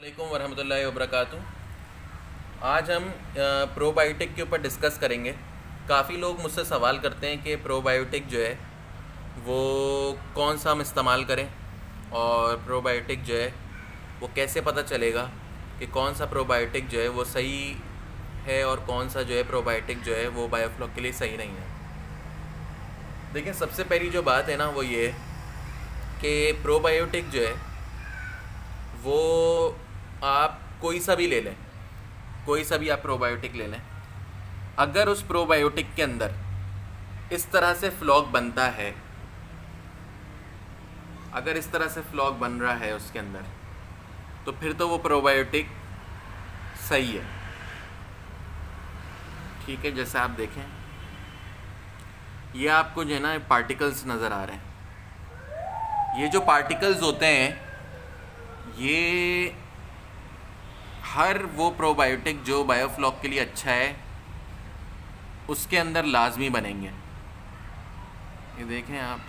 अस्सलामुअलैकुम वरहमतुल्लाहि वबरकातुहू। आज हम प्रोबायोटिक के ऊपर डिस्कस करेंगे। काफ़ी लोग मुझसे सवाल करते हैं कि प्रोबायोटिक जो है वो कौन सा हम इस्तेमाल करें और प्रोबायोटिक जो है वो कैसे पता चलेगा कि कौन सा प्रोबायोटिक जो है वो सही है और कौन सा जो है प्रोबायोटिक जो है वो बायोफ्लॉक के लिए सही नहीं है। देखिए, सबसे पहली जो बात है ना वो ये है कि प्रोबायोटिक जो है वो आप कोई सा भी ले लें, कोई सा भी आप प्रोबायोटिक ले लें, अगर उस प्रोबायोटिक के अंदर इस तरह से फ्लॉक बनता है, अगर इस तरह से फ्लॉक बन रहा है उसके अंदर, तो फिर तो वो प्रोबायोटिक सही है। ठीक है, जैसे आप देखें ये आपको जो है ना पार्टिकल्स नज़र आ रहे हैं। ये जो पार्टिकल्स होते हैं ये हर वो प्रोबायोटिक जो बायोफ्लॉक के लिए अच्छा है उसके अंदर लाजमी बनेंगे। ये देखें आप,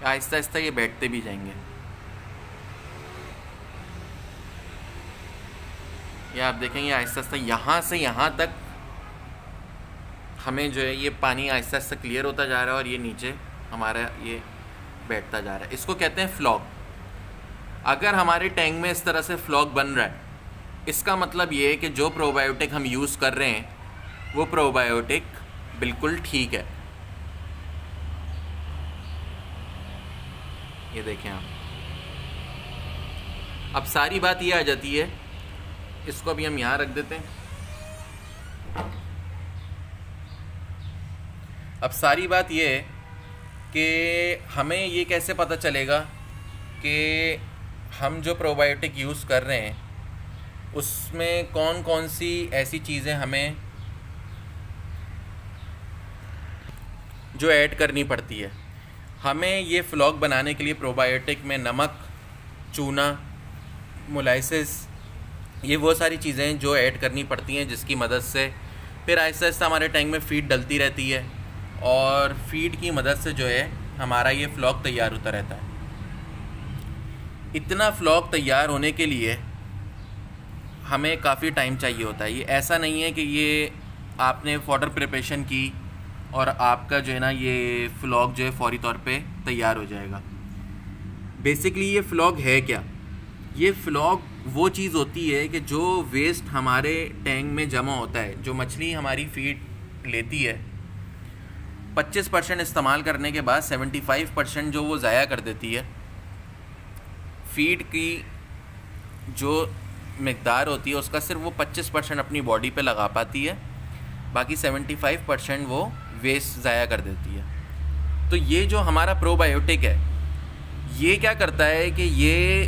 आहिस्ता आहिस्ता ये बैठते भी जाएंगे। ये आप देखेंगे आहिस्ता आहिस्ता यहाँ से यहाँ तक हमें जो है ये पानी आहिस्ता आहिस्ता क्लियर होता जा रहा है और ये नीचे हमारा ये बैठता जा रहा है। इसको कहते हैं फ्लॉक। अगर हमारे टैंक में इस तरह से फ्लॉक बन रहा है, इसका मतलब ये है कि जो प्रोबायोटिक हम यूज़ कर रहे हैं वो प्रोबायोटिक बिल्कुल ठीक है। ये देखें आप, अब सारी बात ये आ जाती है, इसको अभी हम यहाँ रख देते हैं। अब सारी बात ये है कि हमें ये कैसे पता चलेगा कि हम जो प्रोबायोटिक यूज़ कर रहे हैं उसमें कौन कौन सी ऐसी चीज़ें हमें जो ऐड करनी पड़ती है। हमें ये फ्लॉक बनाने के लिए प्रोबायोटिक में नमक, चूना, मोलाइसिस, ये वो सारी चीज़ें जो ऐड करनी पड़ती हैं, जिसकी मदद से फिर आहिस्ता आहिस्ता हमारे टैंक में फीड डलती रहती है और फीड की मदद से जो है हमारा ये फ्लॉक तैयार होता रहता है। इतना फ्लॉक तैयार होने के लिए हमें काफ़ी टाइम चाहिए होता है। ये ऐसा नहीं है कि ये आपने वाटर प्रिपरेशन की और आपका जो है ना ये फ्लॉक जो है फौरी तौर पे तैयार हो जाएगा। बेसिकली ये फ्लॉक है क्या? ये फ्लॉक वो चीज़ होती है कि जो वेस्ट हमारे टैंक में जमा होता है, जो मछली हमारी फीड लेती है, 25% इस्तेमाल करने के बाद 75% जो वो ज़ाया कर देती है। फीड की जो मिक़दार होती है उसका सिर्फ वो 25% अपनी बॉडी पे लगा पाती है, बाकी 75% वो वेस्ट ज़ाया कर देती है। तो ये जो हमारा प्रोबायोटिक है ये क्या करता है कि ये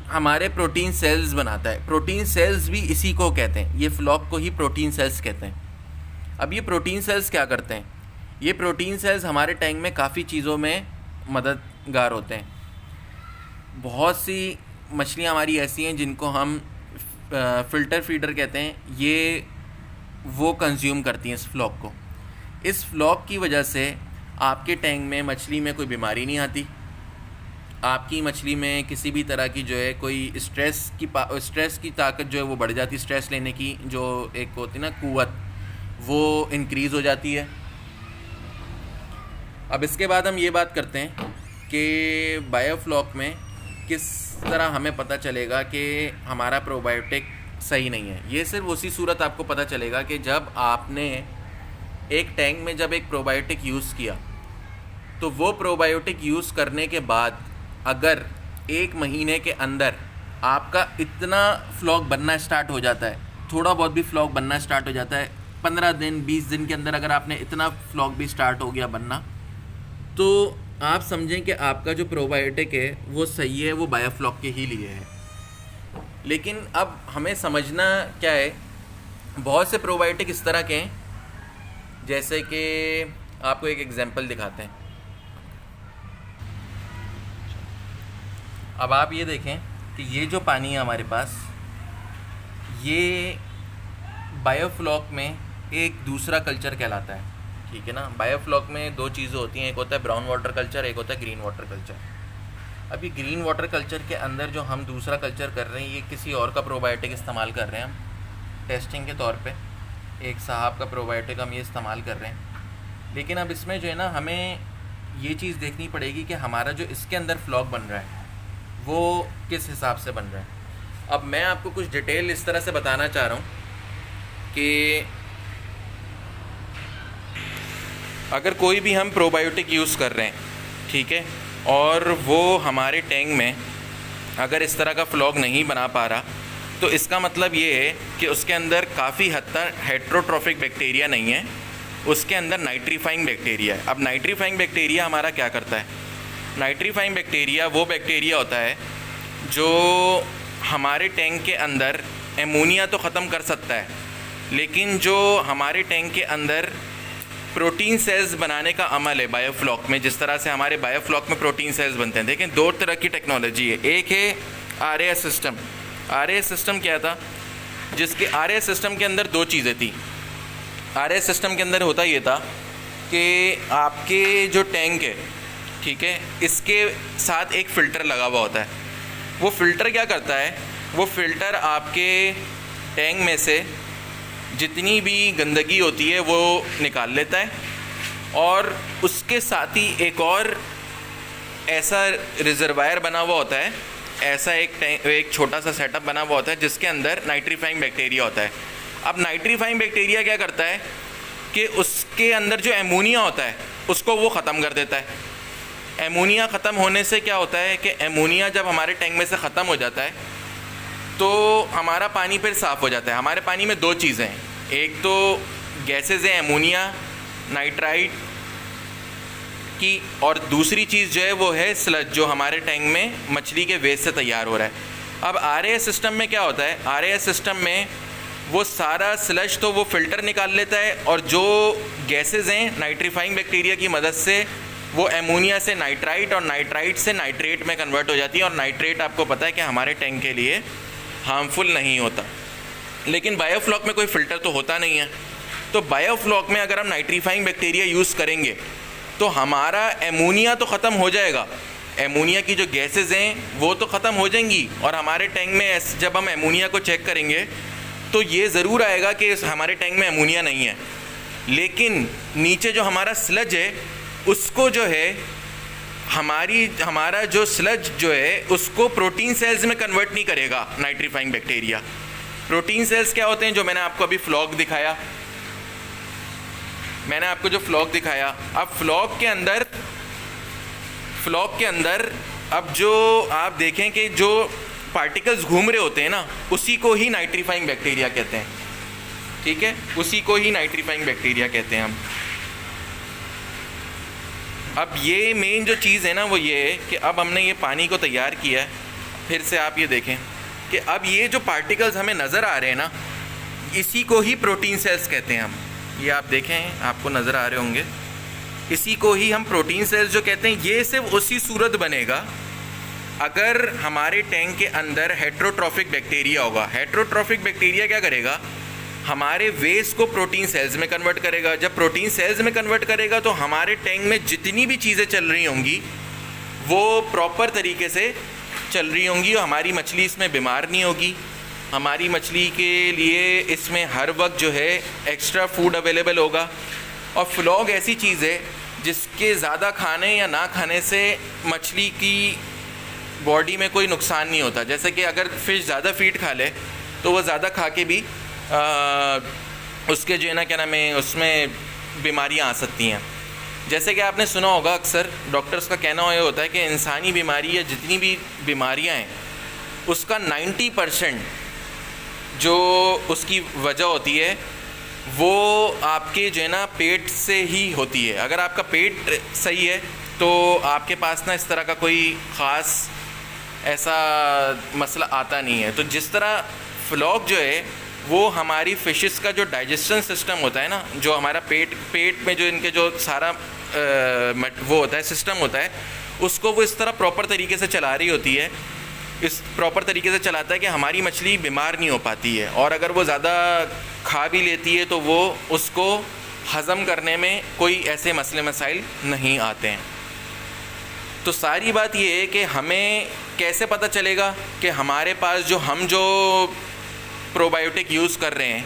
हमारे प्रोटीन सेल्स बनाता है। प्रोटीन सेल्स भी इसी को कहते हैं, ये फ्लॉक को ही प्रोटीन सेल्स कहते हैं। अब ये प्रोटीन सेल्स क्या करते हैं? ये प्रोटीन सेल्स हमारे टैंक में काफ़ी चीज़ों में मददगार होते हैं। बहुत सी मछलियाँ हमारी ऐसी हैं जिनको हम फ़िल्टर फीडर कहते हैं, ये वो कंज्यूम करती हैं इस फ्लॉक को। इस फ्लॉक की वजह से आपके टैंक में मछली में कोई बीमारी नहीं आती, आपकी मछली में किसी भी तरह की जो है कोई स्ट्रेस की ताकत जो है वो बढ़ जाती है, स्ट्रेस लेने की जो एक होती है ना क़ुव्वत, वो इंक्रीज़ हो जाती है। अब इसके बाद हम ये बात करते हैं कि बायोफ्लॉक में किस तरह हमें पता चलेगा कि हमारा प्रोबायोटिक सही नहीं है। ये सिर्फ उसी सूरत आपको पता चलेगा कि जब आपने एक टैंक में जब एक प्रोबायोटिक यूज़ किया, तो वो प्रोबायोटिक यूज़ करने के बाद अगर 1 महीने के अंदर आपका इतना फ्लॉक बनना स्टार्ट हो जाता है, थोड़ा बहुत भी फ्लॉक बनना स्टार्ट हो जाता है, 15 दिन 20 दिन के अंदर अगर आपने इतना फ्लॉक भी स्टार्ट हो गया बनना, तो आप समझें कि आपका जो प्रोबायोटिक है वो सही है, वो बायोफ्लॉक के ही लिए है। लेकिन अब हमें समझना क्या है, बहुत से प्रोबायोटिक इस तरह के हैं, जैसे कि आपको एक एग्जांपल दिखाते हैं। अब आप ये देखें कि ये जो पानी है हमारे पास, ये बायोफ्लॉक में एक दूसरा कल्चर कहलाता है। ठीक है ना, बायोफ्लॉक में 2 चीज़ें होती हैं, एक होता है ब्राउन वाटर कल्चर, एक होता है ग्रीन वाटर कल्चर। अभी ग्रीन वाटर कल्चर के अंदर जो हम दूसरा कल्चर कर रहे हैं, ये किसी और का प्रोबायोटिक इस्तेमाल कर रहे हैं हम टेस्टिंग के तौर पे। एक साहब का प्रोबायोटिक हम ये इस्तेमाल कर रहे हैं। लेकिन अब इसमें जो है ना, हमें ये चीज़ देखनी पड़ेगी कि हमारा जो इसके अंदर फ्लॉक बन रहा है वो किस हिसाब से बन रहा है। अब मैं आपको कुछ डिटेल इस तरह से बताना चाह रहा हूँ कि अगर कोई भी हम प्रोबायोटिक यूज़ कर रहे हैं, ठीक है, और वो हमारे टैंक में अगर इस तरह का फ्लॉग नहीं बना पा रहा, तो इसका मतलब ये है कि उसके अंदर काफ़ी हद तक हेट्रोट्रॉफिक बैक्टीरिया नहीं है, उसके अंदर नाइट्रीफाइंग बैक्टीरिया है। अब नाइट्रीफाइंग बैक्टीरिया हमारा क्या करता है? नाइट्रीफाइंग बैक्टीरिया वो बैक्टीरिया होता है जो हमारे टैंक के अंदर एमोनिया तो ख़त्म कर सकता है, लेकिन जो हमारे टैंक के अंदर प्रोटीन सेल्स बनाने का अमल है बायोफ्लॉक में, जिस तरह से हमारे बायोफ्लॉक में प्रोटीन सेल्स बनते हैं। देखें, दो तरह की टेक्नोलॉजी है। एक है आरएएस सिस्टम। आरएएस सिस्टम क्या था? जिसके आरएएस सिस्टम के अंदर दो चीज़ें थी। आरएएस सिस्टम के अंदर होता ये था कि आपके जो टैंक है, ठीक है, इसके साथ एक फ़िल्टर लगा हुआ होता है। वो फ़िल्टर क्या करता है? वो फ़िल्टर आपके टैंक में से जितनी भी गंदगी होती है वो निकाल लेता है, और उसके साथ ही एक और ऐसा रिजर्वायर बना हुआ होता है, ऐसा एक छोटा सा सेटअप बना हुआ होता है जिसके अंदर नाइट्रीफाइंग बैक्टीरिया होता है। अब नाइट्रीफाइंग बैक्टीरिया क्या करता है कि उसके अंदर जो एमोनिया होता है उसको वो ख़त्म कर देता है। एमोनिया ख़त्म होने से क्या होता है कि एमोनिया जब हमारे टैंक में से ख़त्म हो जाता है तो हमारा पानी फिर साफ़ हो जाता है। हमारे पानी में दो चीज़ें हैं, एक तो गैसेज हैं एमोनिया नाइट्राइट की, और दूसरी चीज़ जो है वो है स्लज, जो हमारे टैंक में मछली के वेस्ट से तैयार हो रहा है। अब आरएएस सिस्टम में क्या होता है? आरएएस सिस्टम में वो सारा स्लज तो वो फ़िल्टर निकाल लेता है, और जो गैसेज हैं नाइट्रीफाइंग बैक्टीरिया की मदद से वो एमोनिया से नाइट्राइट और नाइट्राइट से नाइट्रेट में कन्वर्ट हो जाती है। और नाइट्रेट आपको पता है कि हमारे टैंक के लिए हार्मफुल नहीं होता। लेकिन बायोफ्लॉक में कोई फ़िल्टर तो होता नहीं है, तो बायोफ्लॉक में अगर हम नाइट्रीफाइंग बैक्टीरिया यूज़ करेंगे तो हमारा एमोनिया तो ख़त्म हो जाएगा, एमोनिया की जो गैसेस हैं वो तो ख़त्म हो जाएंगी, और हमारे टैंक में जब हम एमोनिया को चेक करेंगे तो ये ज़रूर आएगा कि हमारे टैंक में एमोनिया नहीं है, लेकिन नीचे जो हमारा स्लज है उसको जो है हमारा जो स्लज जो है उसको प्रोटीन सेल्स में कन्वर्ट नहीं करेगा नाइट्रीफाइंग बैक्टीरिया। प्रोटीन सेल्स क्या होते हैं? जो मैंने आपको अभी फ्लॉक दिखाया, मैंने आपको जो फ्लॉक दिखाया, अब फ्लॉक के अंदर अब जो आप देखें कि जो पार्टिकल्स घूम रहे होते हैं ना, उसी को ही नाइट्रीफाइंग बैक्टीरिया कहते हैं, ठीक है, उसी को ही नाइट्रीफाइंग बैक्टीरिया कहते हैं हम। अब ये मेन जो चीज़ है ना वो ये है कि अब हमने ये पानी को तैयार किया है। फिर से आप ये देखें कि अब ये जो पार्टिकल्स हमें नज़र आ रहे हैं ना, इसी को ही प्रोटीन सेल्स कहते हैं हम। ये आप देखें, आपको नज़र आ रहे होंगे, इसी को ही हम प्रोटीन सेल्स जो कहते हैं। ये सिर्फ उसी सूरत बनेगा अगर हमारे टैंक के अंदर हेट्रोट्रॉफिक बैक्टीरिया होगा। हेट्रोट्रॉफिक बैक्टीरिया क्या करेगा? हमारे वेस्ट को प्रोटीन सेल्स में कन्वर्ट करेगा। जब प्रोटीन सेल्स में कन्वर्ट करेगा तो हमारे टैंक में जितनी भी चीज़ें चल रही होंगी वो प्रॉपर तरीके से चल रही होंगी, और हमारी मछली इसमें बीमार नहीं होगी। हमारी मछली के लिए इसमें हर वक्त जो है एक्स्ट्रा फूड अवेलेबल होगा। और फ्लॉग ऐसी चीज़ है जिसके ज़्यादा खाने या ना खाने से मछली की बॉडी में कोई नुकसान नहीं होता। जैसे कि अगर फ़िश ज़्यादा फीड खा ले तो वो ज़्यादा खा के भी उसके जो है ना क्या नाम है, उसमें बीमारियां आ सकती हैं। जैसे कि आपने सुना होगा, अक्सर डॉक्टर्स का कहना ये होता है कि इंसानी बीमारी या जितनी भी बीमारियां हैं उसका 90% जो उसकी वजह होती है वो आपके जो है ना पेट से ही होती है। अगर आपका पेट सही है तो आपके पास ना इस तरह का कोई ख़ास ऐसा मसला आता नहीं है। तो जिस तरह फ्लॉक जो है वो हमारी फ़िशेस का जो डाइजेशन सिस्टम होता है ना, जो हमारा पेट में जो इनके जो सारा वो होता है, सिस्टम होता है, उसको वो इस तरह प्रॉपर तरीके से चला रही होती है, इस प्रॉपर तरीके से चलाता है कि हमारी मछली बीमार नहीं हो पाती है। और अगर वो ज़्यादा खा भी लेती है तो वो उसको हज़म करने में कोई ऐसे मसले मसाइल नहीं आते हैं। तो सारी बात ये है कि हमें कैसे पता चलेगा कि हमारे पास जो प्रोबायोटिक यूज़ कर रहे हैं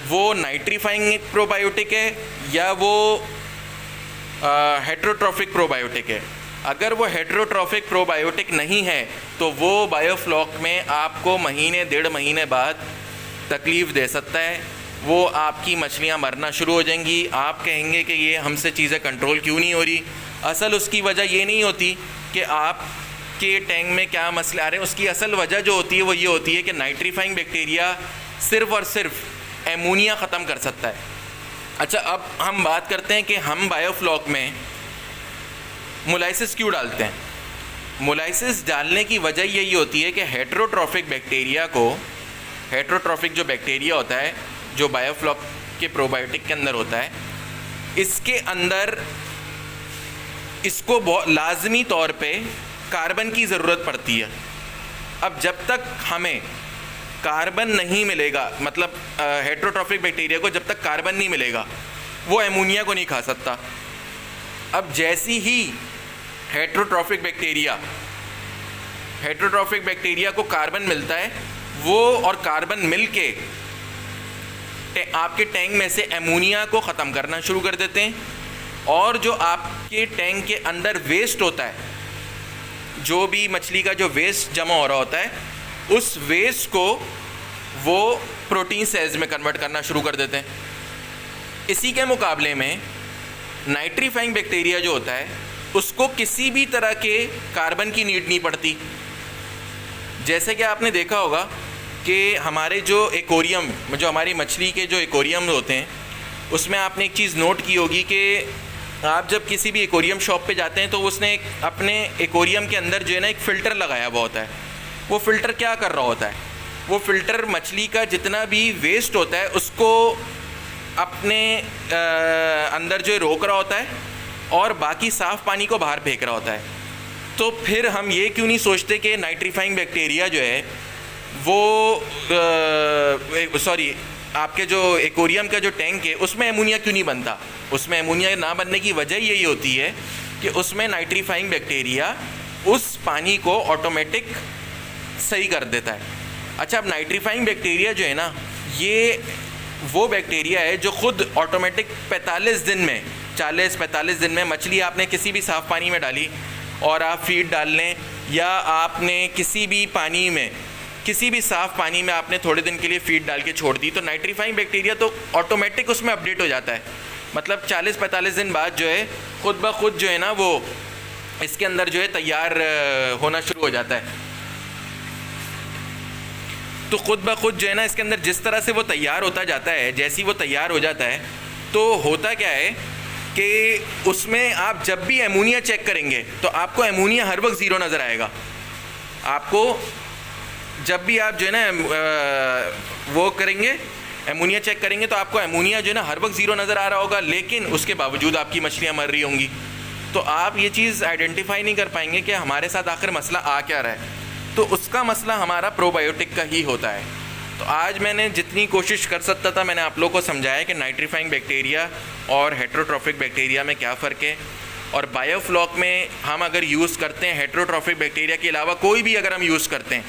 वो नाइट्रीफाइंग प्रोबायोटिक है या वो हेट्रोट्रॉफिक प्रोबायोटिक है। अगर वो हेट्रोट्रॉफिक प्रोबायोटिक नहीं है तो वो बायोफ्लॉक में आपको महीने 1.5 महीने बाद तकलीफ़ दे सकता है। वो आपकी मछलियाँ मरना शुरू हो जाएंगी। आप कहेंगे कि ये हमसे चीज़ें कंट्रोल क्यों नहीं हो रही। असल उसकी वजह ये नहीं होती कि आपके टैंक में क्या मसले आ रहे हैं। उसकी असल वजह जो होती है वो ये होती है कि नाइट्रीफाइंग बैक्टीरिया सिर्फ़ और सिर्फ एमोनिया ख़त्म कर सकता है। अच्छा, अब हम बात करते हैं कि हम बायोफ्लॉक में मोलाइसिस क्यों डालते हैं। मोलाइसिस डालने की वजह यही होती है कि हेट्रोट्रॉफिक बैक्टीरिया को, हेट्रोट्रॉफिक जो बैक्टीरिया होता है जो बायोफ्लॉक के प्रोबायोटिक के अंदर होता है, इसके अंदर इसको बहुत लाजमी तौर पे कार्बन की ज़रूरत पड़ती है। अब जब तक हमें कार्बन नहीं मिलेगा, मतलब हेट्रोट्रॉफिक बैक्टीरिया को जब तक कार्बन नहीं मिलेगा वो एमोनिया को नहीं खा सकता। अब जैसी ही हेट्रोट्रॉफिक बैक्टीरिया को कार्बन मिलता है, वो और कार्बन मिल के आपके टैंक में से एमोनिया को ख़त्म करना शुरू कर देते हैं। और जो आपके टैंक के अंदर वेस्ट होता है, जो भी मछली का जो वेस्ट जमा हो रहा होता है, उस वेस्ट को वो प्रोटीन सेल्स में कन्वर्ट करना शुरू कर देते हैं। इसी के मुकाबले में नाइट्रीफाइंग बैक्टीरिया जो होता है उसको किसी भी तरह के कार्बन की नीड नहीं पड़ती। जैसे कि आपने देखा होगा कि हमारे जो एक्वेरियम, जो हमारी मछली के जो एक्वेरियम होते हैं, उसमें आपने एक चीज़ नोट की होगी कि आप जब किसी भी एक्वेरियम शॉप पे जाते हैं तो उसने अपने एक्वेरियम के अंदर जो है ना एक फ़िल्टर लगाया हुआ होता है। वो फ़िल्टर क्या कर रहा होता है, वो फ़िल्टर मछली का जितना भी वेस्ट होता है उसको अपने अंदर जो रोक रहा होता है और बाकी साफ़ पानी को बाहर फेंक रहा होता है। तो फिर हम ये क्यों नहीं सोचते कि नाइट्रीफाइंग बैक्टीरिया जो है वो आपके जो एक्वेरियम का जो टैंक है उसमें एमोनिया क्यों नहीं बनता। उसमें एमोनिया ना बनने की वजह यही होती है कि उसमें नाइट्रीफाइंग बैक्टीरिया उस पानी को ऑटोमेटिक सही कर देता है। अच्छा, अब नाइट्रीफाइंग बैक्टीरिया जो है ना, ये वो बैक्टीरिया है जो खुद ऑटोमेटिक 45 दिन में, 40-45 दिन में मछली आपने किसी भी साफ़ पानी में डाली और आप फीड डाल लें, या आपने किसी भी पानी में, किसी भी साफ़ पानी में आपने थोड़े दिन के लिए फीड डाल के छोड़ दी, तो नाइट्रीफाइंग बैक्टीरिया तो ऑटोमेटिक उसमें अपडेट हो जाता है। मतलब 40-45 दिन बाद जो है खुद ब खुद जो है ना वो इसके अंदर जो है तैयार होना शुरू हो जाता है। तो खुद ब खुद जो है ना इसके अंदर जिस तरह से वो तैयार होता जाता है, जैसी वो तैयार हो जाता है, तो होता क्या है कि उसमें आप जब भी एमोनिया चेक करेंगे तो आपको एमोनिया हर वक्त ज़ीरो नज़र आएगा। आपको जब भी आप जो है ना वो करेंगे, एमोनिया चेक करेंगे, तो आपको एमोनिया जो है ना हर वक्त ज़ीरो नज़र आ रहा होगा, लेकिन उसके बावजूद आपकी मछलियाँ मर रही होंगी। तो आप ये चीज़ आइडेंटिफाई नहीं कर पाएंगे कि हमारे साथ आखिर मसला आ क्या रहा है। तो उसका मसला हमारा प्रोबायोटिक का ही होता है। तो आज मैंने जितनी कोशिश कर सकता था मैंने आप लोगों को समझाया कि नाइट्रीफाइंग बैक्टीरिया और हेट्रोट्रॉफिक बैक्टीरिया में क्या फ़र्क है। और बायोफ्लॉक में हम अगर यूज़ करते हैं हेट्रोट्रॉफिक बैक्टीरिया के अलावा कोई भी अगर हम यूज़ करते हैं,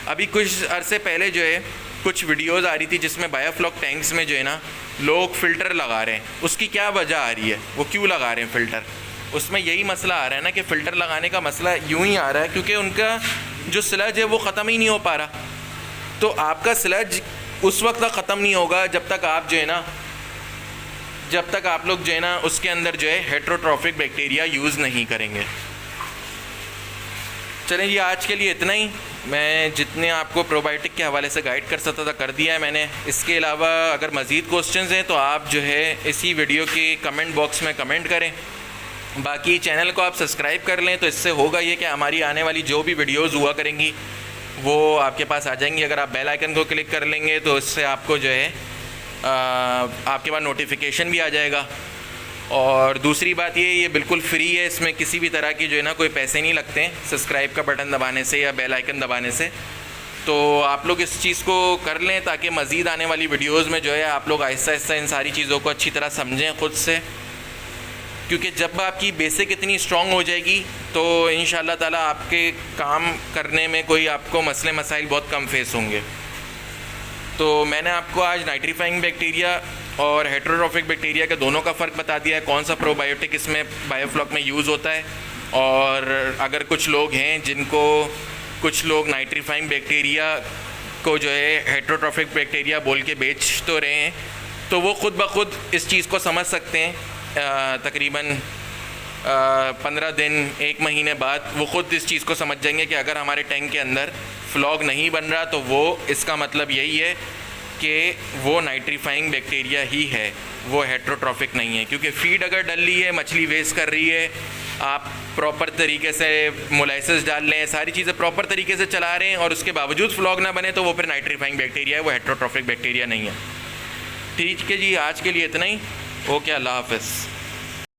अभी कुछ अरसे पहले जो है कुछ वीडियोज़ आ रही थी जिसमें बायोफ्लॉक टैंक्स में जो है ना लोग फ़िल्टर लगा रहे हैं। उसकी क्या वजह आ रही है, वो क्यों लगा रहे हैं फ़िल्टर? उसमें यही मसला आ रहा है ना कि फ़िल्टर लगाने का मसला यूं ही आ रहा है क्योंकि उनका जो स्लज है वो ख़त्म ही नहीं हो पा रहा। तो आपका स्लज उस वक्त तक ख़त्म नहीं होगा जब तक आप जो है ना, जब तक आप लोग जो है ना उसके अंदर जो है हेट्रोट्रॉफिक बैक्टीरिया यूज़ नहीं करेंगे। चलें जी, आज के लिए इतना ही। मैं जितने आपको प्रोबायोटिक के हवाले से गाइड कर सकता था कर दिया है मैंने। इसके अलावा अगर मज़ीद क्वेश्चंस हैं तो आप जो है इसी वीडियो के कमेंट बॉक्स में कमेंट करें। बाकी चैनल को आप सब्सक्राइब कर लें, तो इससे होगा ये कि हमारी आने वाली जो भी वीडियोज़ हुआ करेंगी वो आपके पास आ जाएंगी। अगर आप बेल आइकन को क्लिक कर लेंगे तो इससे आपको जो है आपके पास नोटिफिकेशन भी आ जाएगा। और दूसरी बात ये बिल्कुल फ्री है, इसमें किसी भी तरह की जो है ना कोई पैसे नहीं लगते हैं सब्सक्राइब का बटन दबाने से या बेल आइकन दबाने से। तो आप लोग इस चीज़ को कर लें ताकि मज़ीद आने वाली वीडियोज़ में जो है आप लोग आहिस्ता आहिस्ता इन सारी चीज़ों को अच्छी तरह समझें ख़ुद से। क्योंकि जब आपकी बेसिक इतनी स्ट्रॉन्ग हो जाएगी तो इंशाल्लाह ताला आपके काम करने में कोई आपको मसले मसाइल बहुत कम फेस होंगे। तो मैंने आपको आज नाइट्रीफाइंग बैक्टीरिया और हेटेरोट्रॉफिक बैक्टीरिया के दोनों का फ़र्क बता दिया है, कौन सा प्रोबायोटिक इसमें बायोफ्लॉक में यूज़ होता है। और अगर कुछ लोग हैं जिनको कुछ लोग नाइट्रीफाइंग बैक्टीरिया को जो है हेटेरोट्रॉफिक बैक्टीरिया बोल के बेच तो रहे हैं, तो वो ख़ुद ब खुद इस चीज़ को समझ सकते हैं। तकरीबन 15 दिन 1 महीने बाद वो ख़ुद इस चीज़ को समझ जाएंगे कि अगर हमारे टैंक के अंदर फ्लॉग नहीं बन रहा तो वो इसका मतलब यही है कि वो नाइट्रीफाइंग बैक्टीरिया ही है, वो हेटेरोट्रॉफिक नहीं है। क्योंकि फीड अगर डली है, मछली वेस्ट कर रही है, आप प्रॉपर तरीके से मोलाइसिस डाल लें, सारी चीज़ें प्रॉपर तरीके से चला रहे हैं और उसके बावजूद फ्लॉग ना बने, तो वो फिर नाइट्रीफाइंग बैक्टीरिया है, वो हेटेरोट्रॉफिक बैक्टीरिया नहीं है। ठीक है जी, आज के लिए इतना ही। ओके, अल्लाह हाफ़िज़।